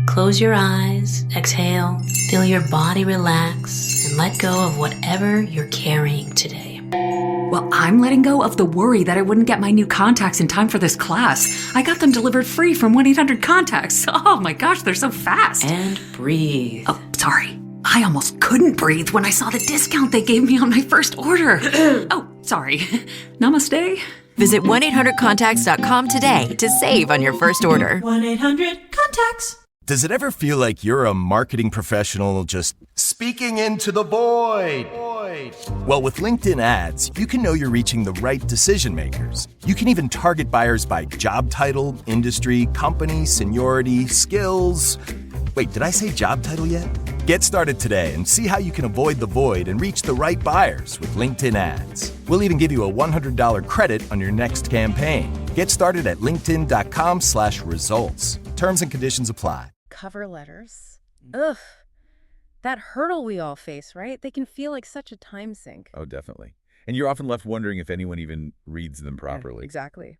Close your eyes, exhale, feel your body relax, and let go of whatever you're carrying today. Well, I'm letting go of the worry that I wouldn't get my new contacts in time for this class. I got them delivered free from 1-800-CONTACTS. Oh my gosh, they're so fast. And breathe. Oh, sorry. I almost couldn't breathe when I saw the discount they gave me on my first order. Oh, sorry. Namaste. Visit 1-800-CONTACTS.com today to save on your first order. 1-800-CONTACTS. Does it ever feel like you're a marketing professional just speaking into the void? Well, with LinkedIn ads, you can know you're reaching the right decision makers. You can even target buyers by job title, industry, company, seniority, skills. Wait, did I say job title yet? Get started today and see how you can avoid the void and reach the right buyers with LinkedIn ads. We'll even give you a $100 credit on your next campaign. Get started at linkedin.com/results. Terms and conditions apply. Cover letters. Ugh. That hurdle we all face, right? They can feel like such a time sink. Oh, definitely. And you're often left wondering if anyone even reads them properly. Yeah, exactly.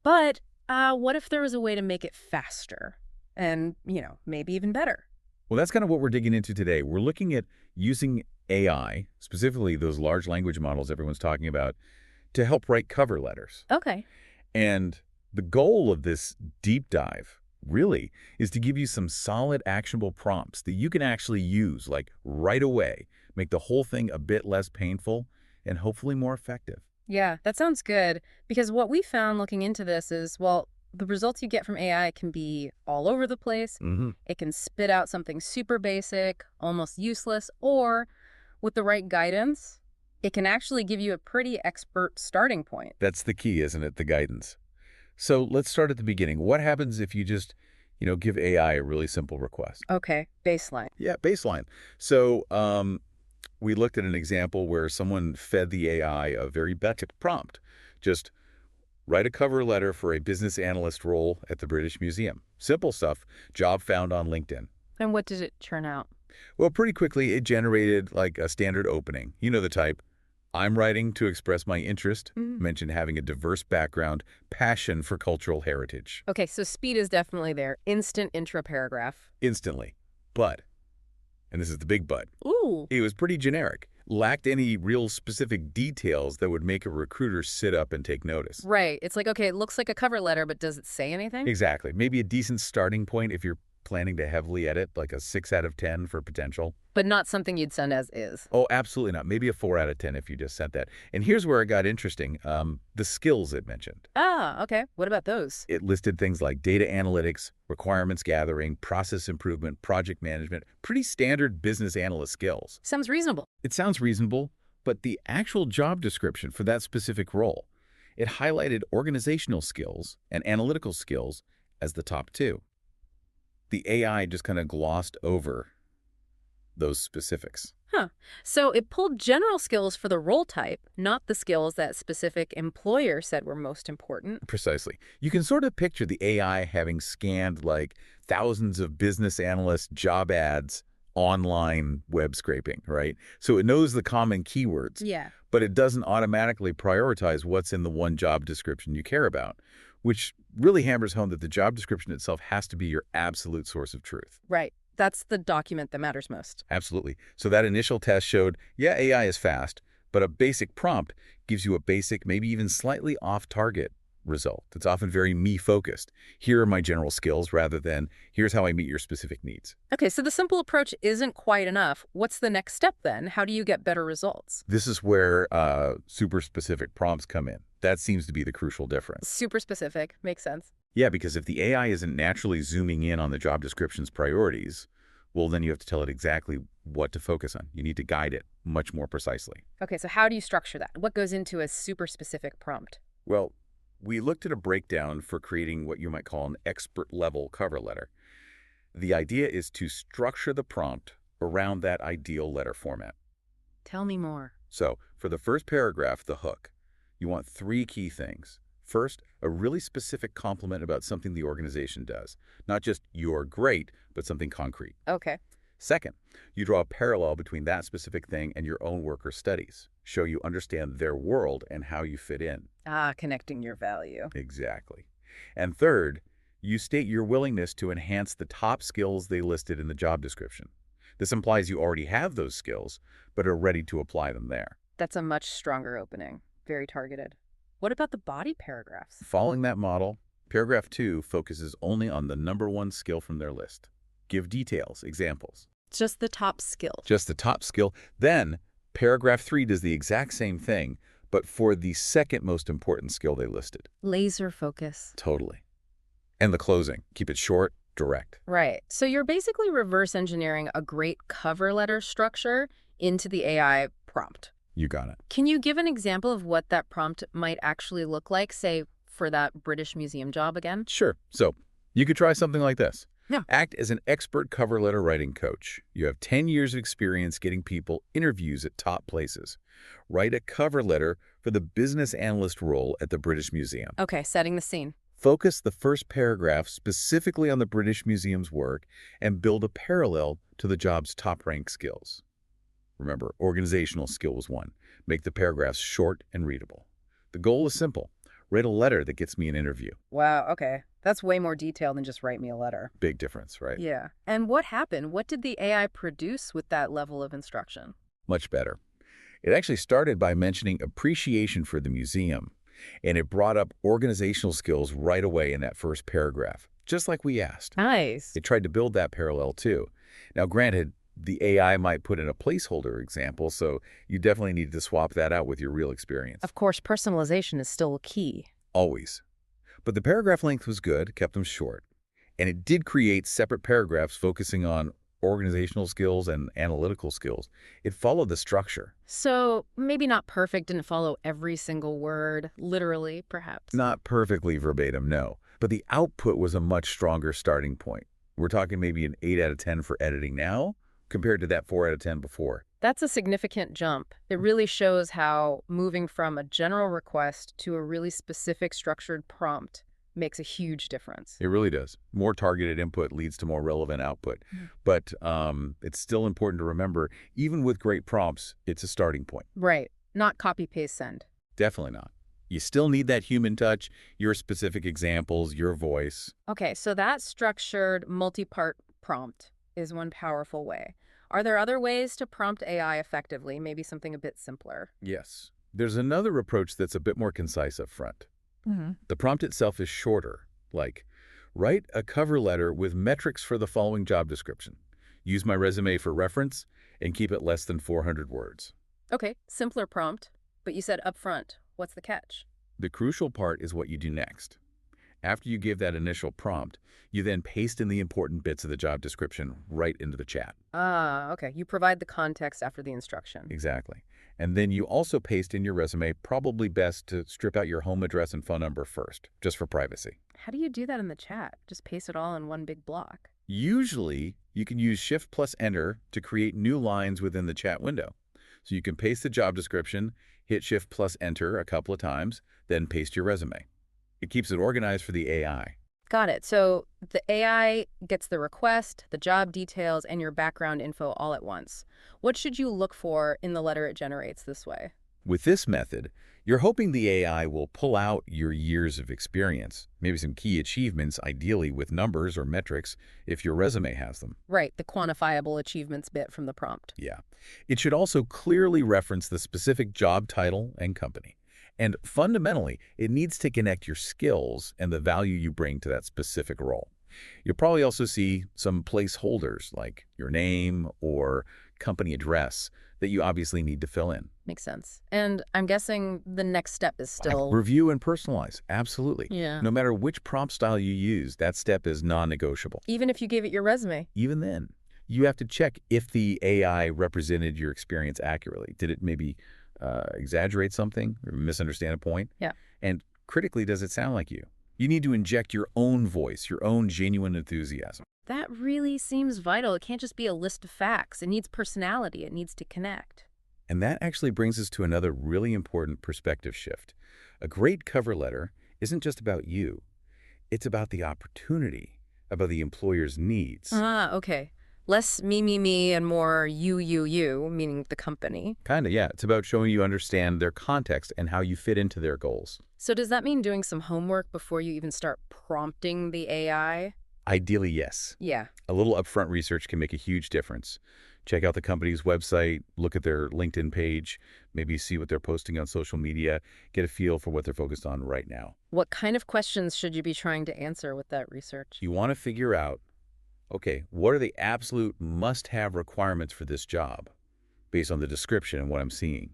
But what if there was a way to make it faster and, maybe even better? Well, that's kind of what we're digging into today. We're looking at using AI, specifically those large language models everyone's talking about, to help write cover letters. Okay. And the goal of this deep dive really is to give you some solid, actionable prompts that you can actually use, like right away, make the whole thing a bit less painful and hopefully more effective. Yeah, that sounds good. Because what we found looking into this is, well, the results you get from AI can be all over the place. Mm-hmm. It can spit out something super basic, almost useless, or with the right guidance, it can actually give you a pretty expert starting point. That's the key, isn't it? The guidance. So let's start at the beginning. What happens if you just, give AI a really simple request? Okay, baseline. Yeah, baseline. So we looked at an example where someone fed the AI a very basic prompt. Just write a cover letter for a business analyst role at the British Museum. Simple stuff. Job found on LinkedIn. And what did it churn out? Well, pretty quickly, it generated like a standard opening. You know the type. I'm writing to express my interest, mentioned having a diverse background, passion for cultural heritage. Okay, so speed is definitely there. Instant intro paragraph. Instantly. But, and this is the big but, Ooh. it was pretty generic. Lacked any real specific details that would make a recruiter sit up and take notice. Right. It's like, okay, it looks like a cover letter, but does it say anything? Exactly. Maybe a decent starting point if you're planning to heavily edit, like a 6 out of 10 for potential. But not something you'd send as is. Oh, absolutely not. Maybe a 4 out of 10 if you just sent that. And here's where it got interesting. The skills it mentioned. Ah, okay. What about those? It listed things like data analytics, requirements gathering, process improvement, project management, pretty standard business analyst skills. Sounds reasonable. It sounds reasonable, but the actual job description for that specific role, it highlighted organizational skills and analytical skills as the top 2. The AI just kind of glossed over those specifics. Huh. So it pulled general skills for the role type, not the skills that specific employer said were most important. Precisely. You can sort of picture the AI having scanned like thousands of business analyst job ads online web scraping, right? So it knows the common keywords, Yeah. but it doesn't automatically prioritize what's in the one job description you care about, which really hammers home that the job description itself has to be your absolute source of truth. Right. That's the document that matters most. Absolutely. So that initial test showed, yeah, AI is fast, but a basic prompt gives you a basic, maybe even slightly off-target result. It's often very me-focused. Here are my general skills rather than here's how I meet your specific needs. Okay, so the simple approach isn't quite enough. What's the next step then? How do you get better results? This is where super specific prompts come in. That seems to be the crucial difference. Super specific. Makes sense. Yeah, because if the AI isn't naturally zooming in on the job description's priorities, well, then you have to tell it exactly what to focus on. You need to guide it much more precisely. Okay, so how do you structure that? What goes into a super specific prompt? Well, we looked at a breakdown for creating what you might call an expert-level cover letter. The idea is to structure the prompt around that ideal letter format. Tell me more. So, for the first paragraph, the hook, you want 3 key things. First, a really specific compliment about something the organization does. Not just you're great, but something concrete. Okay. Second, you draw a parallel between that specific thing and your own work or studies. Show you understand their world and how you fit in. Ah, connecting your value. Exactly. And third, You state your willingness to enhance the top skills they listed in the job description. This implies you already have those skills, but are ready to apply them there. That's a much stronger opening. Very targeted. What about the body paragraphs? Following that model, paragraph 2 focuses only on the number 1 skill from their list. Give details, examples. Just the top skill. Just the top skill. Then, paragraph 3 does the exact same thing, but for the second most important skill they listed. Laser focus. Totally. And the closing. Keep it short, direct. Right. So you're basically reverse engineering a great cover letter structure into the AI prompt. You got it. Can you give an example of what that prompt might actually look like, say, for that British Museum job again? Sure. So, you could try something like this. Yeah. Act as an expert cover letter writing coach. You have 10 years of experience getting people interviews at top places. Write a cover letter for the business analyst role at the British Museum. Okay, setting the scene. Focus the first paragraph specifically on the British Museum's work and build a parallel to the job's top-ranked skills. Remember, organizational skill was 1. Make the paragraphs short and readable. The goal is simple. Write a letter that gets me an interview. Wow, okay. That's way more detailed than just write me a letter. Big difference, right? Yeah. And what happened? What did the AI produce with that level of instruction? Much better. It actually started by mentioning appreciation for the museum, and it brought up organizational skills right away in that first paragraph, just like we asked. Nice. It tried to build that parallel too. Now, granted, the AI might put in a placeholder example, so you definitely need to swap that out with your real experience. Of course, personalization is still key. Always. But the paragraph length was good, kept them short. And it did create separate paragraphs focusing on organizational skills and analytical skills. It followed the structure. So maybe not perfect, didn't follow every single word, literally, perhaps. Not perfectly verbatim, no. But the output was a much stronger starting point. We're talking maybe an 8 out of 10 for editing now, compared to that 4 out of 10 before. That's a significant jump. It really shows how moving from a general request to a really specific structured prompt makes a huge difference. It really does. More targeted input leads to more relevant output. But it's still important to remember, even with great prompts, it's a starting point. Right. Not copy, paste, send. Definitely not. You still need that human touch, your specific examples, your voice. Okay, so that structured multi-part prompt is one powerful way. Are there other ways to prompt AI effectively, maybe something a bit simpler? Yes. There's another approach that's a bit more concise up front. The prompt itself is shorter, like, write a cover letter with metrics for the following job description. Use my resume for reference and keep it less than 400 words. Okay, simpler prompt, but you said upfront. What's the catch? The crucial part is what you do next. After you give that initial prompt, you then paste in the important bits of the job description right into the chat. Ah, okay. You provide the context after the instruction. Exactly. And then you also paste in your resume, probably best to strip out your home address and phone number first, just for privacy. How do you do that in the chat? Just paste it all in one big block. Usually, you can use Shift plus Enter to create new lines within the chat window. So you can paste the job description, hit Shift plus Enter a couple of times, then paste your resume. It keeps it organized for the AI. Got it. So the AI gets the request, the job details, and your background info all at once. What should you look for in the letter it generates this way? With this method, you're hoping the AI will pull out your years of experience, maybe some key achievements, ideally with numbers or metrics if your resume has them. Right, the quantifiable achievements bit from the prompt. Yeah. It should also clearly reference the specific job title and company. And fundamentally, it needs to connect your skills and the value you bring to that specific role. You'll probably also see some placeholders like your name or company address that you obviously need to fill in. Makes sense. And I'm guessing the next step is still... Review and personalize. Absolutely. Yeah. No matter which prompt style you use, that step is non-negotiable. Even if you gave it your resume? Even then, you have to check if the AI represented your experience accurately. Did it maybe exaggerate something or misunderstand a point? Yeah. And critically, does it sound like you? You need to inject your own voice, your own genuine enthusiasm. That really seems vital. It can't just be a list of facts. It needs personality. It needs to connect. And that actually brings us to another really important perspective shift. A great cover letter isn't just about you. It's about the opportunity, about the employer's needs. Ah, okay. Less me, and more you, meaning the company. Kinda, yeah. It's about showing you understand their context and how you fit into their goals. So does that mean doing some homework before you even start prompting the AI? Ideally, yes. Yeah. A little upfront research can make a huge difference. Check out the company's website, look at their LinkedIn page, maybe see what they're posting on social media, get a feel for what they're focused on right now. What kind of questions should you be trying to answer with that research? You want to figure out, okay, what are the absolute must-have requirements for this job based on the description and what I'm seeing?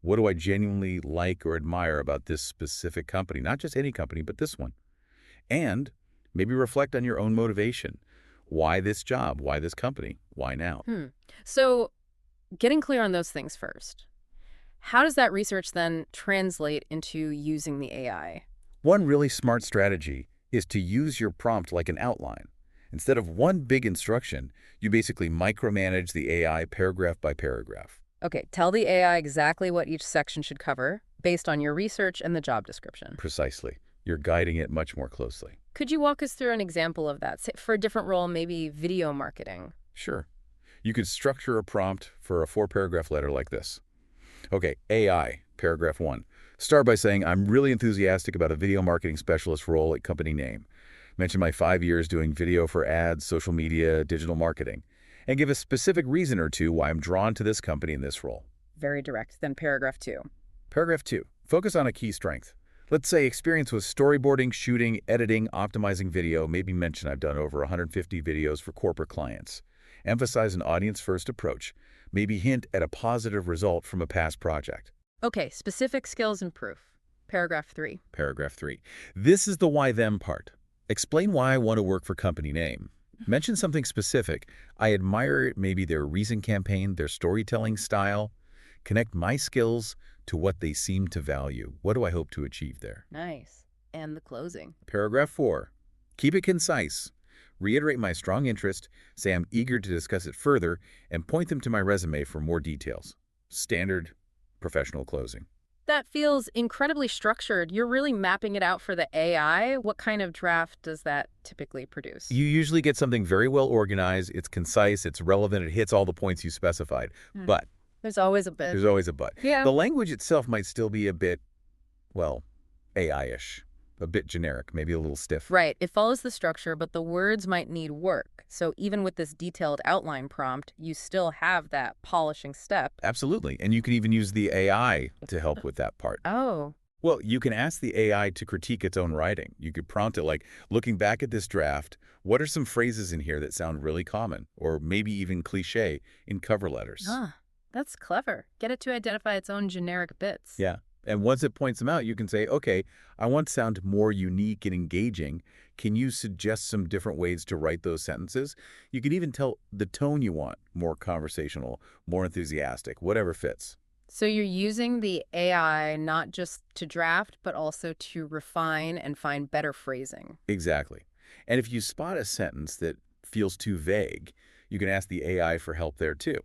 What do I genuinely like or admire about this specific company? Not just any company, but this one. And maybe reflect on your own motivation. Why this job? Why this company? Why now? So getting clear on those things first. How does that research then translate into using the AI? One really smart strategy is to use your prompt like an outline. Instead of one big instruction, you basically micromanage the AI paragraph by paragraph. Okay, tell the AI exactly what each section should cover based on your research and the job description. Precisely. You're guiding it much more closely. Could you walk us through an example of that? Say, for a different role, maybe video marketing. Sure. You could structure a prompt for a 4-paragraph letter like this. Okay, AI, paragraph 1. Start by saying, I'm really enthusiastic about a video marketing specialist role at company name. Mention my 5 years doing video for ads, social media, digital marketing. And give a specific reason or two why I'm drawn to this company in this role. Very direct. Then paragraph 2. Paragraph 2. Focus on a key strength. Let's say experience with storyboarding, shooting, editing, optimizing video. Maybe mention I've done over 150 videos for corporate clients. Emphasize an audience-first approach. Maybe hint at a positive result from a past project. Okay, specific skills and proof. Paragraph 3. Paragraph 3. This is the why them part. Explain why I want to work for company name. Mention something specific. I admire maybe their recent campaign, their storytelling style. Connect my skills to what they seem to value. What do I hope to achieve there? Nice. And the closing. Paragraph 4. Keep it concise. Reiterate my strong interest, say I'm eager to discuss it further, and point them to my resume for more details. Standard professional closing. That feels incredibly structured. You're really mapping it out for the AI. What kind of draft does that typically produce? You usually get something very well organized, it's concise, it's relevant, it hits all the points you specified. But There's always a bit. there's always a but. Yeah. The language itself might still be a bit, well, AI-ish, a bit generic, maybe a little stiff. Right. It follows the structure, but the words might need work. So even with this detailed outline prompt, you still have that polishing step. Absolutely. And you can even use the AI to help with that part. Oh. Well, you can ask the AI to critique its own writing. You could prompt it like, looking back at this draft, what are some phrases in here that sound really common or maybe even cliche in cover letters? Ah, that's clever. Get it to identify its own generic bits. Yeah. And once it points them out, you can say, okay, I want to sound more unique and engaging. Can you suggest some different ways to write those sentences? You can even tell the tone you want, more conversational, more enthusiastic, whatever fits. So you're using the AI not just to draft, but also to refine and find better phrasing. Exactly. And if you spot a sentence that feels too vague, you can ask the AI for help there too.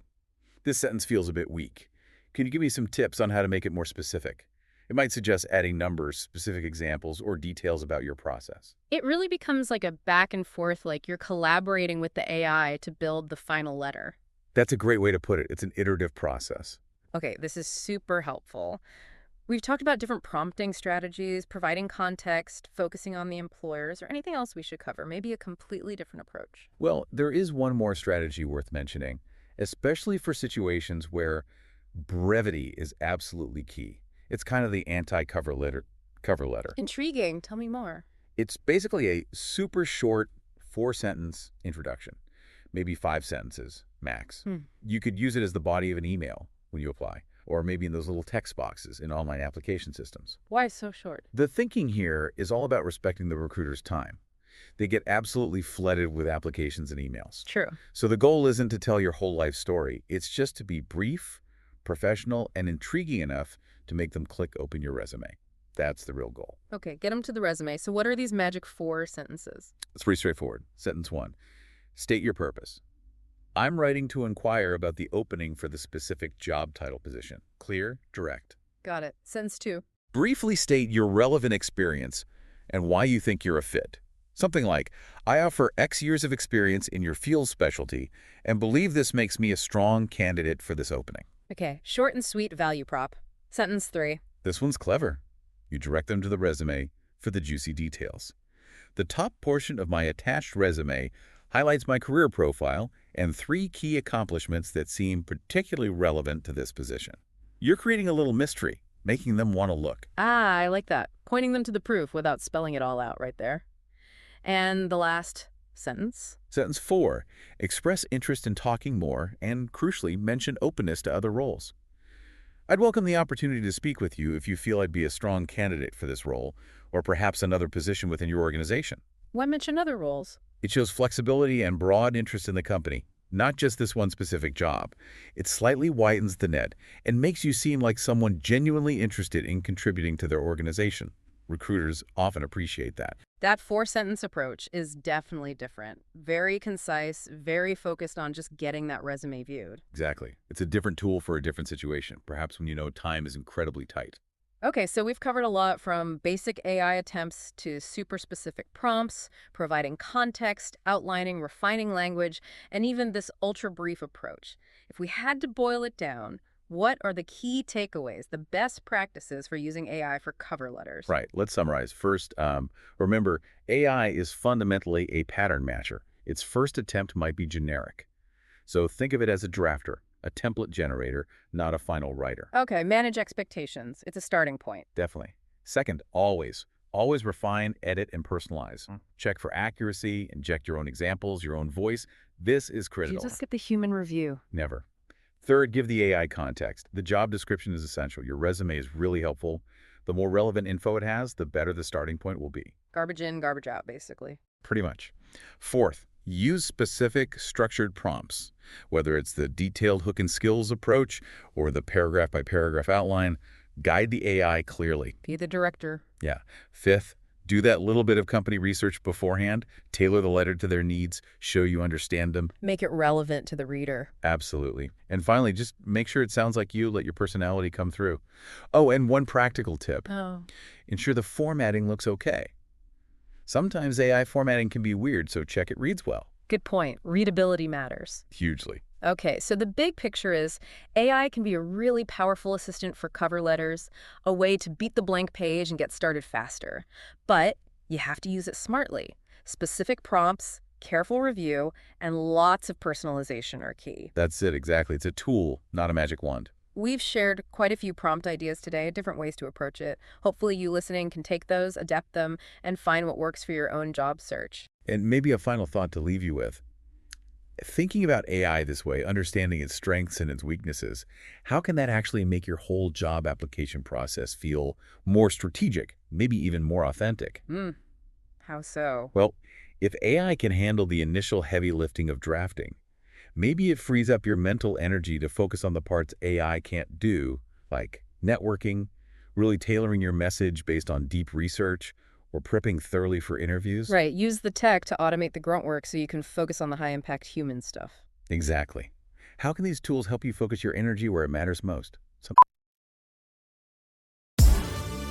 This sentence feels a bit weak. Can you give me some tips on how to make it more specific? It might suggest adding numbers, specific examples, or details about your process. It really becomes like a back and forth, like you're collaborating with the AI to build the final letter. That's a great way to put it. It's an iterative process. Okay, this is super helpful. We've talked about different prompting strategies, providing context, focusing on the employers, or anything else we should cover, maybe a completely different approach. Well, there is one more strategy worth mentioning, especially for situations where brevity is absolutely key. It's kind of the anti-cover letter. Intriguing. Tell me more. It's basically a super short 4-sentence introduction, maybe 5 sentences max. You could use it as the body of an email when you apply, or maybe in those little text boxes in online application systems. Why so short? The thinking here is all about respecting the recruiter's time. They get absolutely flooded with applications and emails. True. So the goal isn't to tell your whole life story. It's just to be brief, professional, and intriguing enough to make them click open your resume. That's the real goal. Okay, get them to the resume. So what are these magic 4 sentences? It's pretty straightforward. Sentence 1. State your purpose. I'm writing to inquire about the opening for the specific job title position. Clear, direct. Got it. Sentence 2. Briefly state your relevant experience and why you think you're a fit. Something like, I offer X years of experience in your field specialty and believe this makes me a strong candidate for this opening. Okay, short and sweet value prop. Sentence 3. This one's clever. You direct them to the resume for the juicy details. The top portion of my attached resume highlights my career profile and 3 key accomplishments that seem particularly relevant to this position. You're creating a little mystery, making them want to look. Ah, I like that. Pointing them to the proof without spelling it all out right there. And the last sentence. Sentence 4. Express interest in talking more and, crucially, mention openness to other roles. I'd welcome the opportunity to speak with you if you feel I'd be a strong candidate for this role, or perhaps another position within your organization. Why mention other roles? It shows flexibility and broad interest in the company, not just this one specific job. It slightly widens the net and makes you seem like someone genuinely interested in contributing to their organization. Recruiters often appreciate that. That 4-sentence approach is definitely different. Very concise, very focused on just getting that resume viewed. Exactly. It's a different tool for a different situation, perhaps when you know time is incredibly tight. Okay, so we've covered a lot from basic AI attempts to super specific prompts, providing context, outlining, refining language, and even this ultra-brief approach. If we had to boil it down, what are the key takeaways, the best practices for using AI for cover letters? Right. Let's summarize. First, remember, AI is fundamentally a pattern matcher. Its first attempt might be generic. So think of it as a drafter, a template generator, not a final writer. Okay, manage expectations. It's a starting point. Definitely. Second, always refine, edit, and personalize. Check for accuracy, inject your own examples, your own voice. This is critical. You just get the human review. Never. Third, give the AI context. The job description is essential. Your resume is really helpful. The more relevant info it has, the better the starting point will be. Garbage in, garbage out, basically. Pretty much. Fourth, use specific structured prompts, whether it's the detailed hook and skills approach or the paragraph by paragraph outline. Guide the AI clearly. Be the director. Yeah. Fifth, do that little bit of company research beforehand. Tailor the letter to their needs. Show you understand them. Make it relevant to the reader. Absolutely. And finally, just make sure it sounds like you. Let your personality come through. Oh, and one practical tip. Ensure the formatting looks okay. Sometimes AI formatting can be weird, so check it reads well. Good point. Readability matters. Hugely. Okay, so the big picture is AI can be a really powerful assistant for cover letters, a way to beat the blank page and get started faster. But you have to use it smartly. Specific prompts, careful review, and lots of personalization are key. That's it, exactly. It's a tool, not a magic wand. We've shared quite a few prompt ideas today, different ways to approach it. Hopefully you listening can take those, adapt them, and find what works for your own job search. And maybe a final thought to leave you with. Thinking about AI this way, understanding its strengths and its weaknesses, how can that actually make your whole job application process feel more strategic, maybe even more authentic? How so? Well, if AI can handle the initial heavy lifting of drafting, maybe it frees up your mental energy to focus on the parts AI can't do, like networking, really tailoring your message based on deep research, or prepping thoroughly for interviews. Right, use the tech to automate the grunt work so you can focus on the high-impact human stuff. Exactly. How can these tools help you focus your energy where it matters most?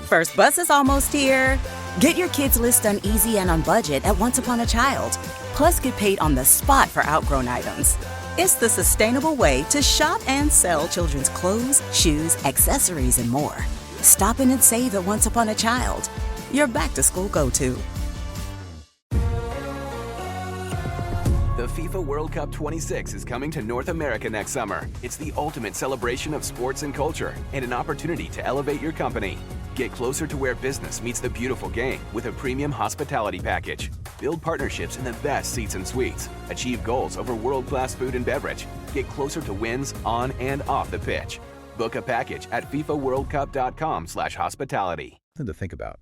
First bus is almost here. Get your kids' list done easy and on budget at Once Upon a Child. Plus, get paid on the spot for outgrown items. It's the sustainable way to shop and sell children's clothes, shoes, accessories, and more. Stop in and save at Once Upon a Child. Your back-to-school go-to. The FIFA World Cup 26 is coming to North America next summer. It's the ultimate celebration of sports and culture and an opportunity to elevate your company. Get closer to where business meets the beautiful game with a premium hospitality package. Build partnerships in the best seats and suites. Achieve goals over world-class food and beverage. Get closer to wins on and off the pitch. Book a package at FIFAWorldCup.com/hospitality. Something to think about.